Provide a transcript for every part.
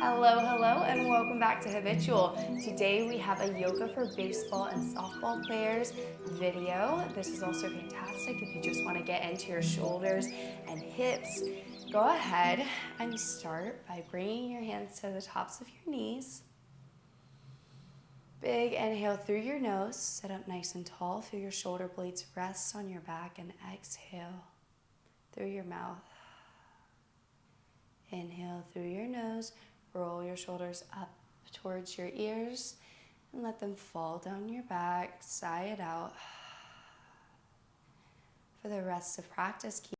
Hello, hello, and welcome back to Habitual. Today we have a yoga for baseball and softball players video. This is also fantastic if you just want to get into your shoulders and hips. Go ahead and start by bringing your hands to the tops of your knees. Big inhale through your nose, sit up nice and tall, feel your shoulder blades rest on your back, and exhale through your mouth. Inhale through your nose, roll your shoulders up towards your ears and let them fall down your back, sigh it out. For the rest of practice, keep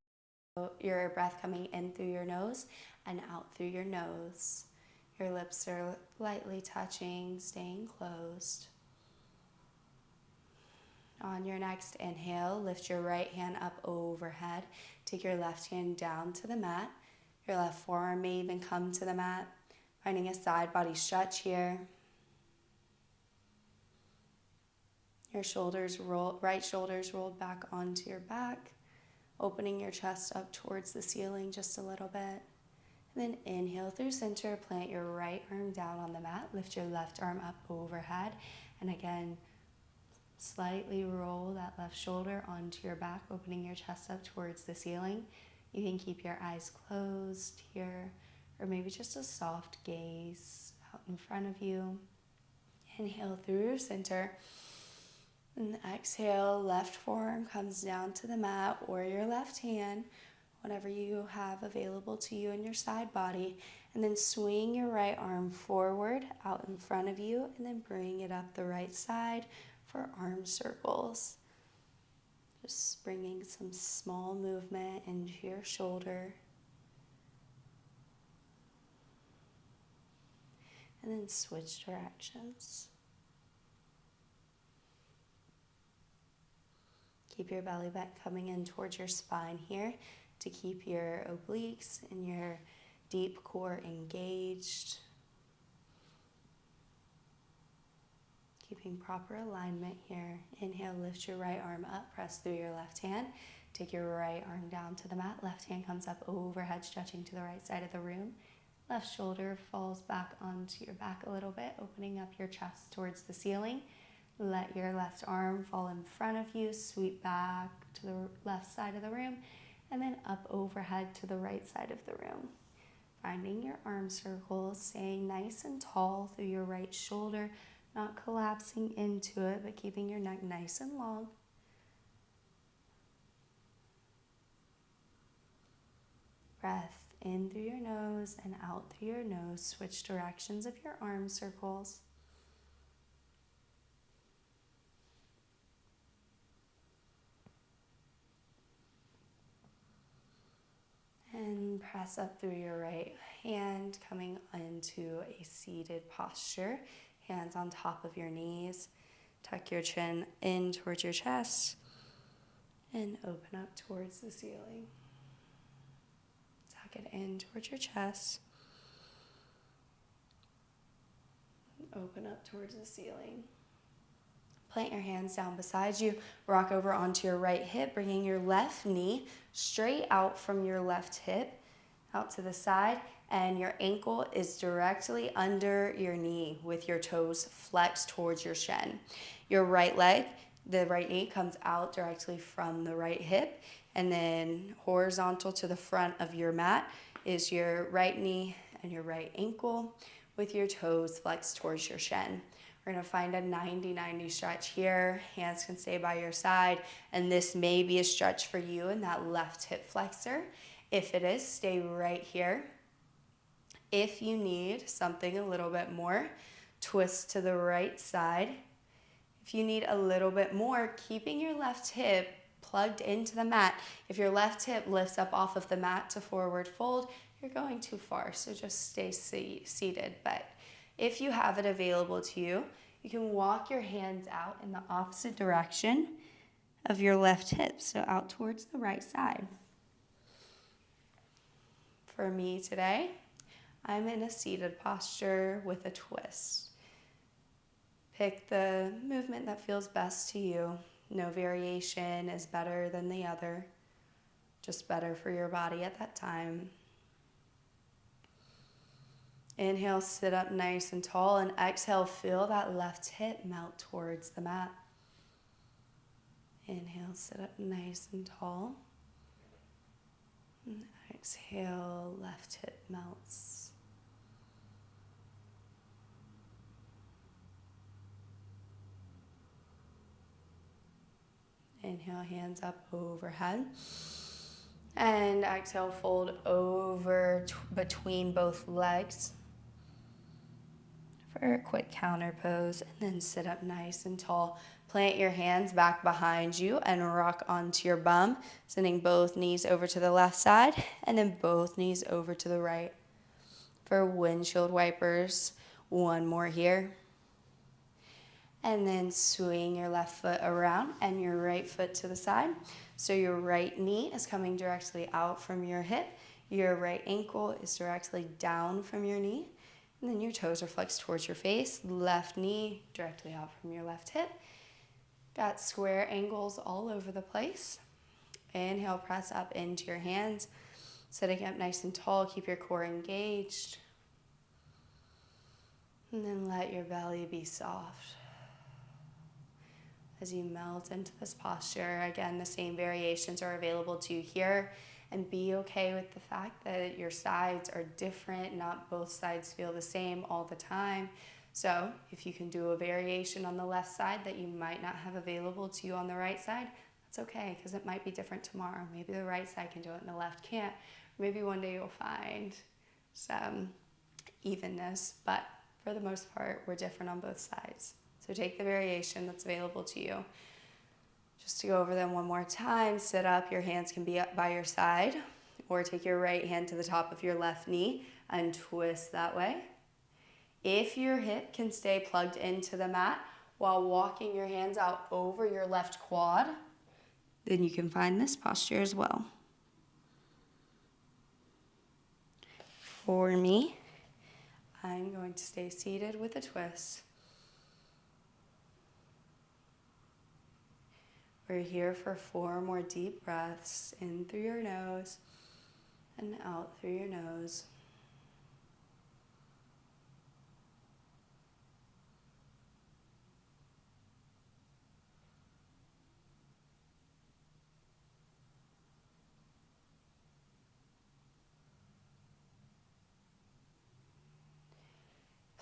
your breath coming in through your nose and out through your nose. Your lips are lightly touching, staying closed. On your next inhale, lift your right hand up overhead. Take your left hand down to the mat. Your left forearm may even come to the mat. Finding a side body stretch here. Your right shoulders rolled back onto your back. Opening your chest up towards the ceiling just a little bit. And then inhale through center, plant your right arm down on the mat. Lift your left arm up overhead. And again, slightly roll that left shoulder onto your back, opening your chest up towards the ceiling. You can keep your eyes closed here, or maybe just a soft gaze out in front of you. Inhale through center. And exhale, left forearm comes down to the mat or your left hand, whatever you have available to you in your side body. And then swing your right arm forward out in front of you and then bring it up the right side for arm circles. Just bringing some small movement into your shoulder. And then switch directions. Keep your belly button coming in towards your spine here to keep your obliques and your deep core engaged. Keeping proper alignment here. Inhale, lift your right arm up, press through your left hand. Take your right arm down to the mat. Left hand comes up overhead, stretching to the right side of the room. Left shoulder falls back onto your back a little bit, opening up your chest towards the ceiling. Let your left arm fall in front of you, sweep back to the left side of the room, and then up overhead to the right side of the room. Finding your arm circles, staying nice and tall through your right shoulder, not collapsing into it, but keeping your neck nice and long. Breath in through your nose and out through your nose. Switch directions of your arm circles. And press up through your right hand, coming into a seated posture. Hands on top of your knees. Tuck your chin in towards your chest and open up towards the ceiling. Tuck it in towards your chest. Open up towards the ceiling. Plant your hands down beside you. Rock over onto your right hip, bringing your left knee straight out from your left hip, out to the side, and your ankle is directly under your knee with your toes flexed towards your shin. Your right leg, the right knee comes out directly from the right hip, and then horizontal to the front of your mat is your right knee and your right ankle with your toes flexed towards your shin. We're going to find a 90-90 stretch here. Hands can stay by your side, and this may be a stretch for you in that left hip flexor. If it is, stay right here. If you need something a little bit more, twist to the right side. If you need a little bit more, keeping your left hip plugged into the mat. If your left hip lifts up off of the mat to forward fold, you're going too far, so just stay seated. But if you have it available to you, you can walk your hands out in the opposite direction of your left hip, so out towards the right side. For me today, I'm in a seated posture with a twist. Pick the movement that feels best to you. No variation is better than the other, just better for your body at that time. Inhale, sit up nice and tall, and exhale, feel that left hip melt towards the mat. Inhale, sit up nice and tall. And exhale, left hip melts. Inhale, hands up overhead. And exhale, fold over between both legs for a quick counter pose. And then sit up nice and tall. Plant your hands back behind you and rock onto your bum, sending both knees over to the left side and then both knees over to the right. For windshield wipers, one more here. And then swing your left foot around and your right foot to the side. So your right knee is coming directly out from your hip. Your right ankle is directly down from your knee. And then your toes are flexed towards your face. Left knee directly out from your left hip. Got square angles all over the place. Inhale, press up into your hands. Sitting up nice and tall, keep your core engaged. And then let your belly be soft. As you melt into this posture, again, the same variations are available to you here. And be okay with the fact that your sides are different. Not both sides feel the same all the time. So if you can do a variation on the left side that you might not have available to you on the right side, that's okay, because it might be different tomorrow. Maybe the right side can do it and the left can't. Maybe one day you'll find some evenness, but for the most part, we're different on both sides. So take the variation that's available to you. Just to go over them one more time, sit up, your hands can be up by your side, or take your right hand to the top of your left knee and twist that way. If your hip can stay plugged into the mat while walking your hands out over your left quad, then you can find this posture as well. For me, I'm going to stay seated with a twist. We're here for 4 more deep breaths, in through your nose and out through your nose.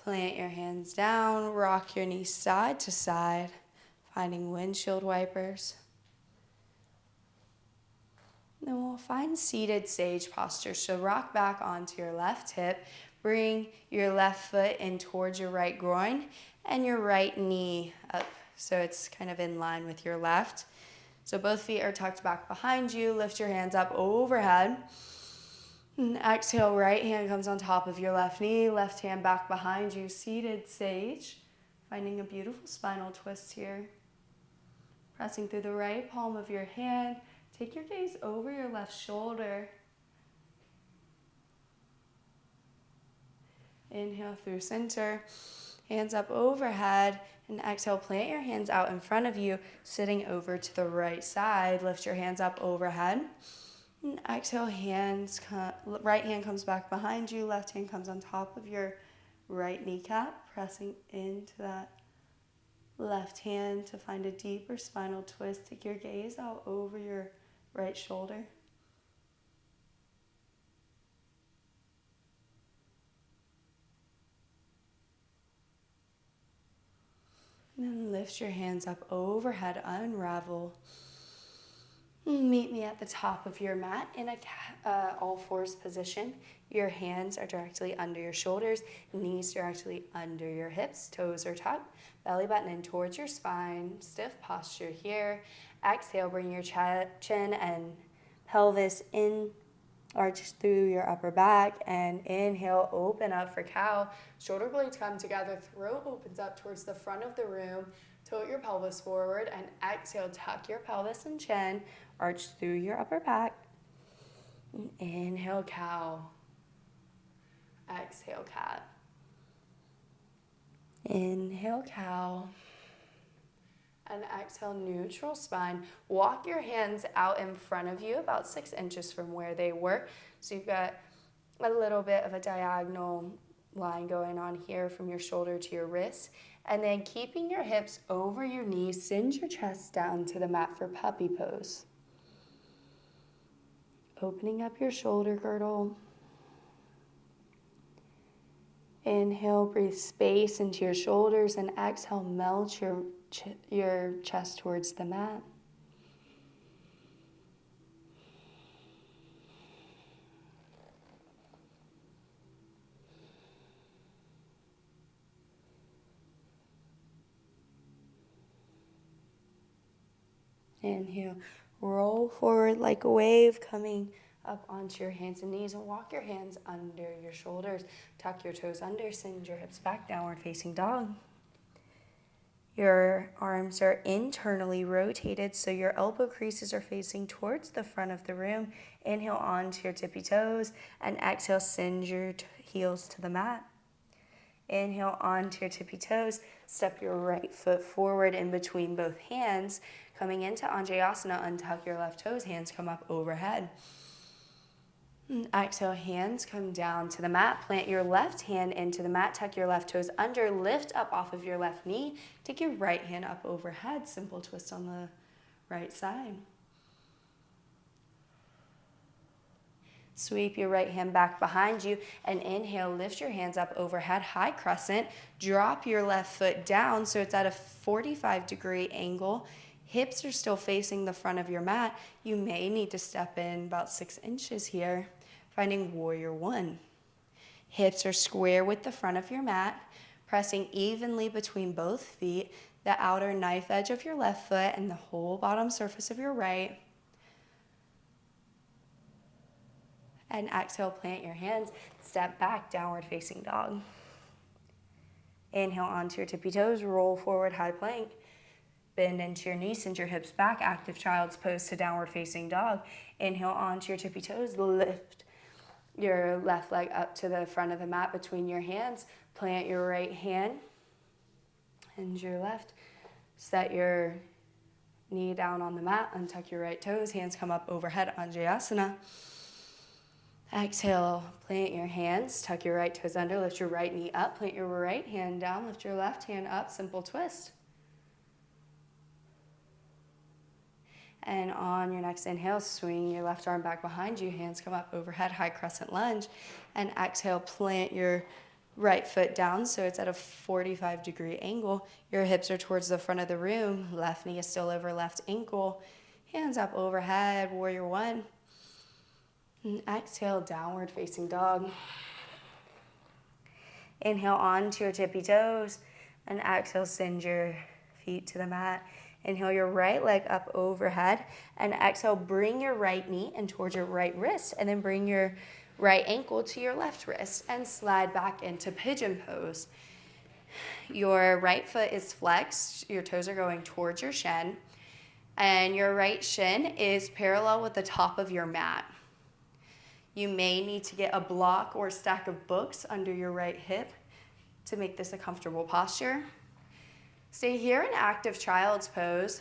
Plant your hands down, rock your knees side to side, finding windshield wipers. Then we'll find seated sage posture. So rock back onto your left hip, bring your left foot in towards your right groin and your right knee up so it's kind of in line with your left. So both feet are tucked back behind you. Lift your hands up overhead. And exhale, right hand comes on top of your left knee, left hand back behind you, seated sage. Finding a beautiful spinal twist here. Pressing through the right palm of your hand. Take your gaze over your left shoulder. Inhale through center, hands up overhead, and exhale, plant your hands out in front of you, sitting over to the right side. Lift your hands up overhead. And exhale, right hand comes back behind you, left hand comes on top of your right kneecap, pressing into that left hand to find a deeper spinal twist. Take your gaze out over your right shoulder. And then lift your hands up overhead, unravel. Meet me at the top of your mat in a all fours position. Your hands are directly under your shoulders, knees directly under your hips, toes are tucked, belly button in towards your spine, stiff posture here. Exhale, bring your chin and pelvis in, arch through your upper back, and inhale, open up for cow. Shoulder blades come together, throat opens up towards the front of the room, tilt your pelvis forward, and exhale, tuck your pelvis and chin, arch through your upper back. And inhale, cow. Exhale, cat. Inhale, cow. And exhale, neutral spine. Walk your hands out in front of you about 6 inches from where they were. So you've got a little bit of a diagonal line going on here from your shoulder to your wrist. And then keeping your hips over your knees, send your chest down to the mat for puppy pose. Opening up your shoulder girdle. Inhale, breathe space into your shoulders, and exhale, melt your chest towards the mat. Inhale, roll forward like a wave, coming up onto your hands and knees, and walk your hands under your shoulders. Tuck your toes under, send your hips back, downward facing dog. Your arms are internally rotated, so your elbow creases are facing towards the front of the room. Inhale onto your tippy toes, and exhale, send your heels to the mat. Inhale onto your tippy toes, step your right foot forward in between both hands. Coming into Anjayasana, untuck your left toes, hands come up overhead. Exhale, hands come down to the mat. Plant your left hand into the mat, tuck your left toes under, lift up off of your left knee. Take your right hand up overhead, simple twist on the right side. Sweep your right hand back behind you and inhale, lift your hands up overhead, high crescent. Drop your left foot down so it's at a 45-degree angle. Hips are still facing the front of your mat. You may need to step in about 6 inches here, finding warrior one. Hips are square with the front of your mat, pressing evenly between both feet, the outer knife edge of your left foot and the whole bottom surface of your right. And exhale, plant your hands, step back, downward facing dog. Inhale onto your tippy toes, roll forward, high plank. Bend into your knees, send your hips back, active child's pose to downward facing dog. Inhale onto your tippy toes, lift your left leg up to the front of the mat between your hands. Plant your right hand and your left. Set your knee down on the mat, untuck your right toes, hands come up overhead, Anjayasana. Exhale, plant your hands, tuck your right toes under, lift your right knee up, plant your right hand down, lift your left hand up, simple twist. And on your next inhale, swing your left arm back behind you, hands come up overhead, high crescent lunge. And exhale, plant your right foot down so it's at a 45-degree angle. Your hips are towards the front of the room, left knee is still over left ankle. Hands up overhead, warrior one. And exhale, downward facing dog. Inhale onto your tippy toes, and exhale, send your feet to the mat. Inhale your right leg up overhead, and exhale, bring your right knee in towards your right wrist, and then bring your right ankle to your left wrist, and slide back into pigeon pose. Your right foot is flexed, your toes are going towards your shin, and your right shin is parallel with the top of your mat. You may need to get a block or stack of books under your right hip to make this a comfortable posture. Stay here in active child's pose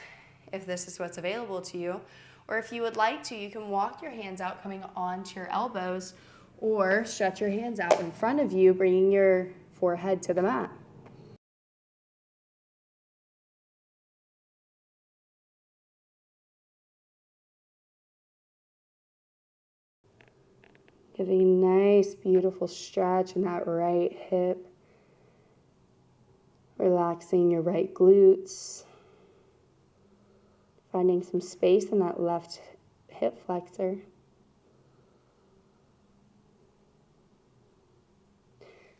if this is what's available to you, or if you would like to, you can walk your hands out coming onto your elbows or stretch your hands out in front of you, bringing your forehead to the mat. Giving a nice, beautiful stretch in that right hip. Relaxing your right glutes. Finding some space in that left hip flexor.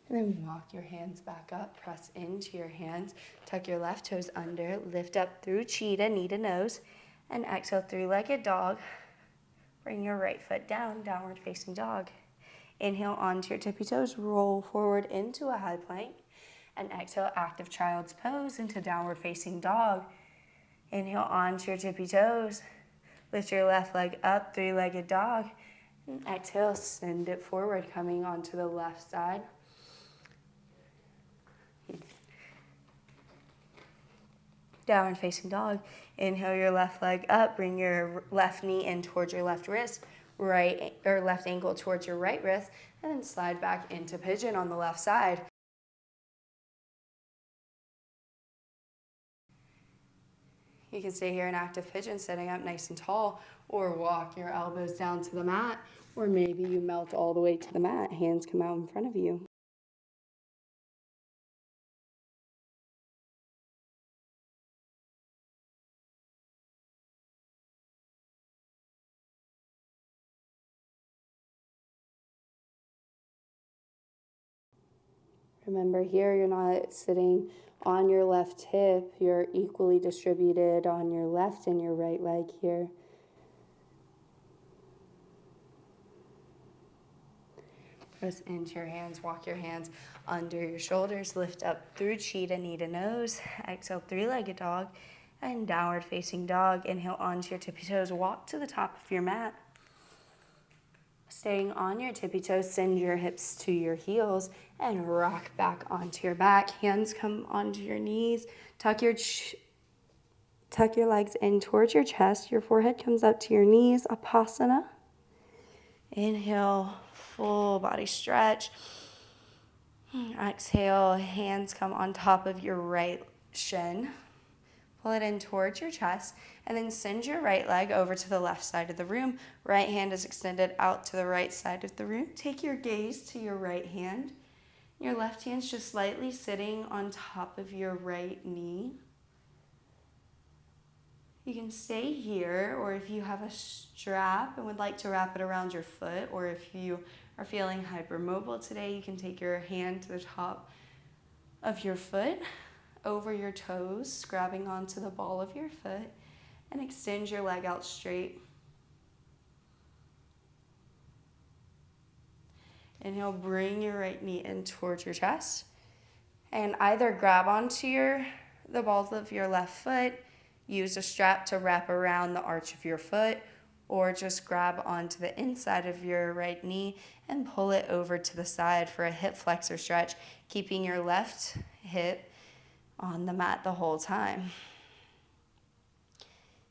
And then walk your hands back up, press into your hands, tuck your left toes under, lift up through cheetah, knee to nose, and exhale, three-legged dog. Bring your right foot down, downward facing dog. Inhale onto your tippy toes, roll forward into a high plank, and exhale, active child's pose into downward facing dog. Inhale onto your tippy toes, lift your left leg up, three-legged dog, and exhale, send it forward, coming onto the left side. Downward facing dog. Inhale your left leg up, bring your left knee in towards your left wrist, right or left ankle towards your right wrist, And then slide back into pigeon on the left side. You can stay here in active pigeon, sitting up nice and tall, or walk your elbows down to the mat, or maybe you melt all the way to the mat, hands come out in front of you. Remember here, you're not sitting on your left hip, you're equally distributed on your left and your right leg here. Press into your hands, walk your hands under your shoulders, lift up through cheetah, knee to nose, exhale, three-legged dog, and downward facing dog. Inhale onto your tippy toes, walk to the top of your mat. Staying on your tippy toes, send your hips to your heels and rock back onto your back. Hands come onto your knees. Tuck your legs in towards your chest. Your forehead comes up to your knees. Upasana. Inhale, full body stretch. Exhale, hands come on top of your right shin. Pull it in towards your chest, and then send your right leg over to the left side of the room. Right hand is extended out to the right side of the room. Take your gaze to your right hand. Your left hand's just slightly sitting on top of your right knee. You can stay here, or if you have a strap and would like to wrap it around your foot, or if you are feeling hypermobile today, you can take your hand to the top of your foot, over your toes, grabbing onto the ball of your foot, and extend your leg out straight. Inhale, bring your right knee in towards your chest, and either grab onto the balls of your left foot, use a strap to wrap around the arch of your foot, or just grab onto the inside of your right knee and pull it over to the side for a hip flexor stretch, keeping your left hip on the mat the whole time.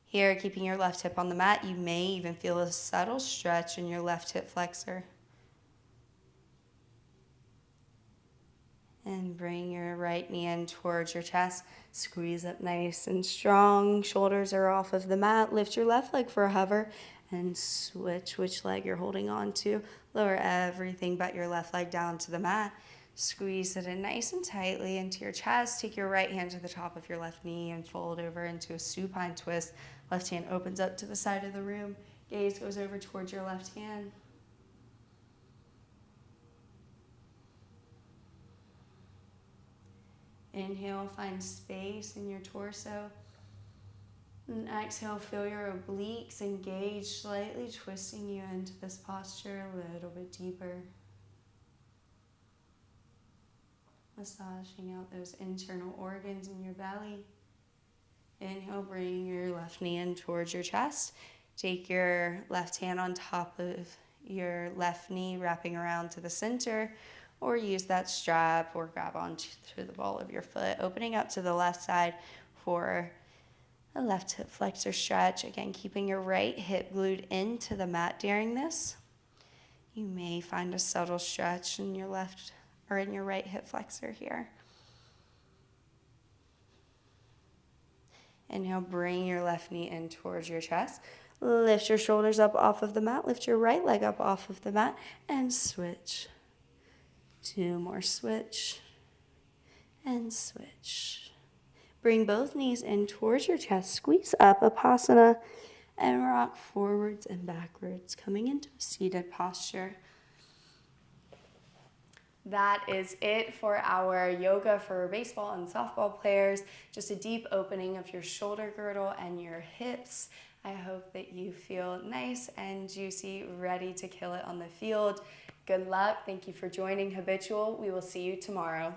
Here, keeping your left hip on the mat, you may even feel a subtle stretch in your left hip flexor. And bring your right knee in towards your chest. Squeeze up nice and strong. Shoulders are off of the mat. Lift your left leg for a hover and switch which leg you're holding on to. Lower everything but your left leg down to the mat. Squeeze it in nice and tightly into your chest. Take your right hand to the top of your left knee and fold over into a supine twist. Left hand opens up to the side of the room. Gaze goes over towards your left hand. Inhale, find space in your torso. And exhale, feel your obliques engage, slightly twisting you into this posture a little bit deeper. Massaging out those internal organs in your belly. Inhale, bring your left knee in towards your chest. Take your left hand on top of your left knee, wrapping around to the center, or use that strap or grab onto the ball of your foot, opening up to the left side for a left hip flexor stretch. Again, keeping your right hip glued into the mat during this. You may find a subtle stretch in your left or in your right hip flexor here. Inhale, bring your left knee in towards your chest. Lift your shoulders up off of the mat. Lift your right leg up off of the mat and switch. Two more, switch and switch. Bring both knees in towards your chest. Squeeze up, Upasana, and rock forwards and backwards, coming into a seated posture. That is it for our yoga for baseball and softball players. Just a deep opening of your shoulder girdle and your hips. I hope that you feel nice and juicy, ready to kill it on the field. Good luck. Thank you for joining Habitual. We will see you tomorrow.